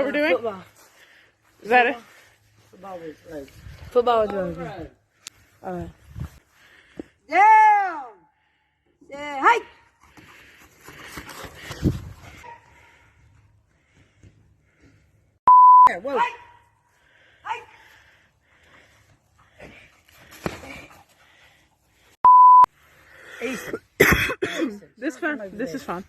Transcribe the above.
what we're doing? Football. Is that it? Football with rugby. Football with rugby. All right. Down. Yeah. Hey. Whoa. This fun. This is fun.